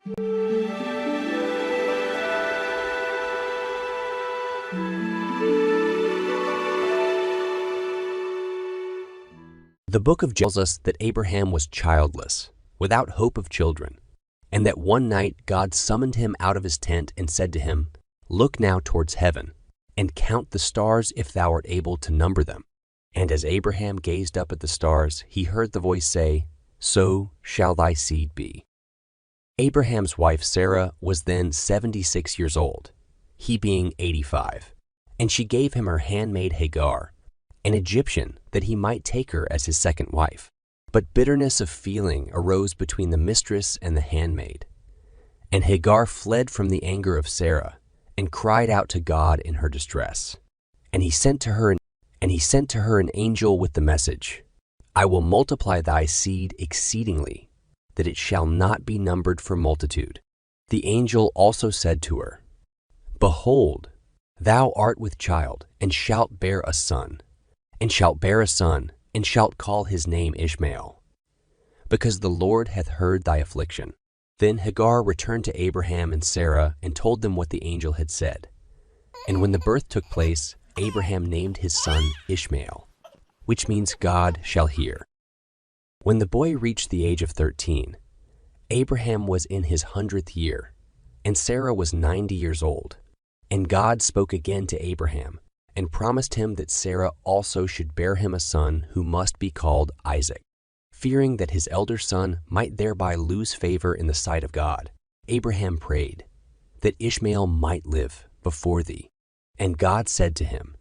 The book of Genesis tells us that Abraham was childless, without hope of children, and that one night God summoned him out of his tent and said to him, "Look now towards heaven, and count the stars if thou art able to number them." And as Abraham gazed up at the stars, he heard the voice say, "So shall thy seed be." Abraham's wife Sarah was then 76 years old, he being 85, and she gave him her handmaid Hagar, an Egyptian, that he might take her as his second wife. But bitterness of feeling arose between the mistress and the handmaid. And Hagar fled from the anger of Sarah and cried out to God in her distress. And he sent to her an angel with the message, "I will multiply thy seed exceedingly, that it shall not be numbered for multitude." The angel also said to her, "Behold, thou art with child, and shalt bear a son, and shalt call his name Ishmael, because the Lord hath heard thy affliction." Then Hagar returned to Abraham and Sarah and told them what the angel had said. And when the birth took place, Abraham named his son Ishmael, which means God shall hear. When the boy reached the age of 13, Abraham was in his 100th year, and Sarah was 90 years old. And God spoke again to Abraham and promised him that Sarah also should bear him a son who must be called Isaac. Fearing that his elder son might thereby lose favor in the sight of God, Abraham prayed that Ishmael might live before thee. And God said to him,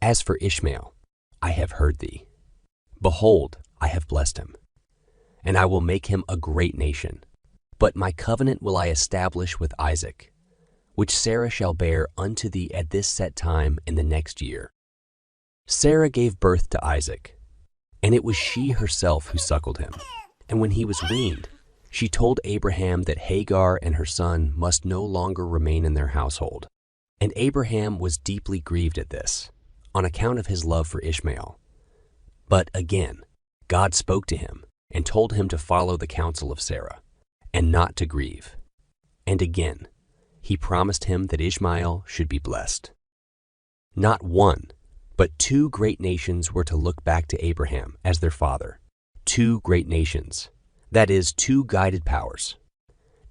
"As for Ishmael, I have heard thee. Behold, I have blessed him, and I will make him a great nation. But my covenant will I establish with Isaac, which Sarah shall bear unto thee at this set time in the next year." Sarah gave birth to Isaac, and it was she herself who suckled him. And when he was weaned, she told Abraham that Hagar and her son must no longer remain in their household. And Abraham was deeply grieved at this, on account of his love for Ishmael. But again, God spoke to him and told him to follow the counsel of Sarah, and not to grieve. And again, he promised him that Ishmael should be blessed. Not one, but two great nations were to look back to Abraham as their father. Two great nations, that is, two guided powers,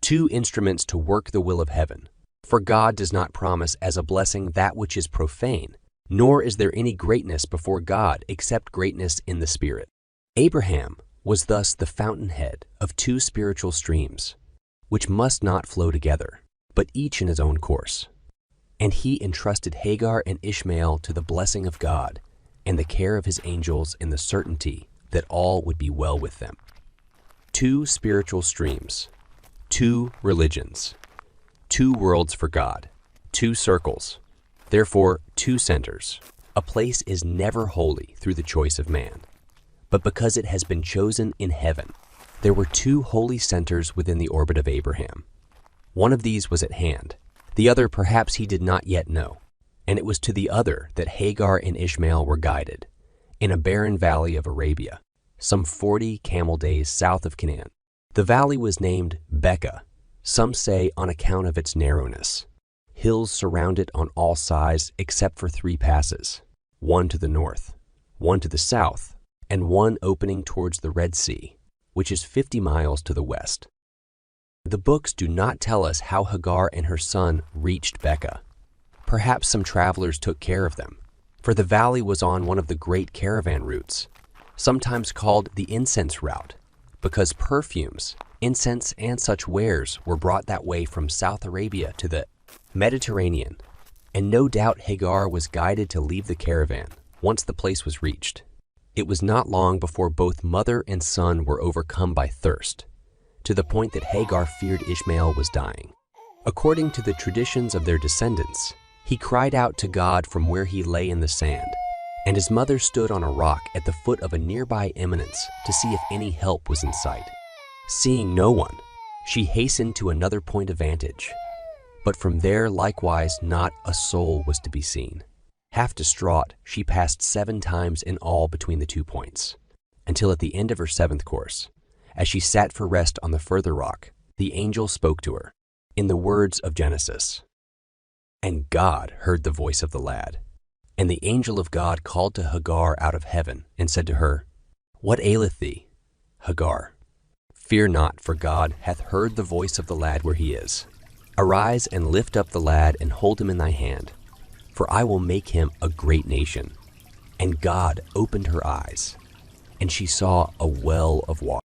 two instruments to work the will of heaven. For God does not promise as a blessing that which is profane, nor is there any greatness before God except greatness in the Spirit. Abraham was thus the fountainhead of two spiritual streams, which must not flow together, but each in his own course. And he entrusted Hagar and Ishmael to the blessing of God and the care of his angels in the certainty that all would be well with them. Two spiritual streams, two religions, two worlds for God, two circles, therefore two centers. A place is never holy through the choice of man, but because it has been chosen in heaven. There were two holy centers within the orbit of Abraham. One of these was at hand, the other perhaps he did not yet know, and it was to the other that Hagar and Ishmael were guided, in a barren valley of Arabia, some 40 camel days south of Canaan. The valley was named Becca, some say on account of its narrowness. Hills surround it on all sides except for 3 passes, one to the north, one to the south, and one opening towards the Red Sea, which is 50 miles to the west. The books do not tell us how Hagar and her son reached Becca. Perhaps some travelers took care of them, for the valley was on one of the great caravan routes, sometimes called the incense route, because perfumes, incense, and such wares were brought that way from South Arabia to the Mediterranean, and no doubt Hagar was guided to leave the caravan once the place was reached. It was not long before both mother and son were overcome by thirst, to the point that Hagar feared Ishmael was dying. According to the traditions of their descendants, he cried out to God from where he lay in the sand, and his mother stood on a rock at the foot of a nearby eminence to see if any help was in sight. Seeing no one, she hastened to another point of vantage, but from there likewise not a soul was to be seen. Half distraught, she passed 7 times in all between the 2 points, until at the end of her 7th course, as she sat for rest on the further rock, The angel spoke to her in the words of Genesis. And God heard the voice of the lad. And the angel of God called to Hagar out of heaven and said to her, What aileth thee, Hagar? Fear not, for God hath heard the voice of the lad where he is. Arise and lift up the lad and hold him in thy hand, for I will make him a great nation. And God opened her eyes, and she saw a well of water.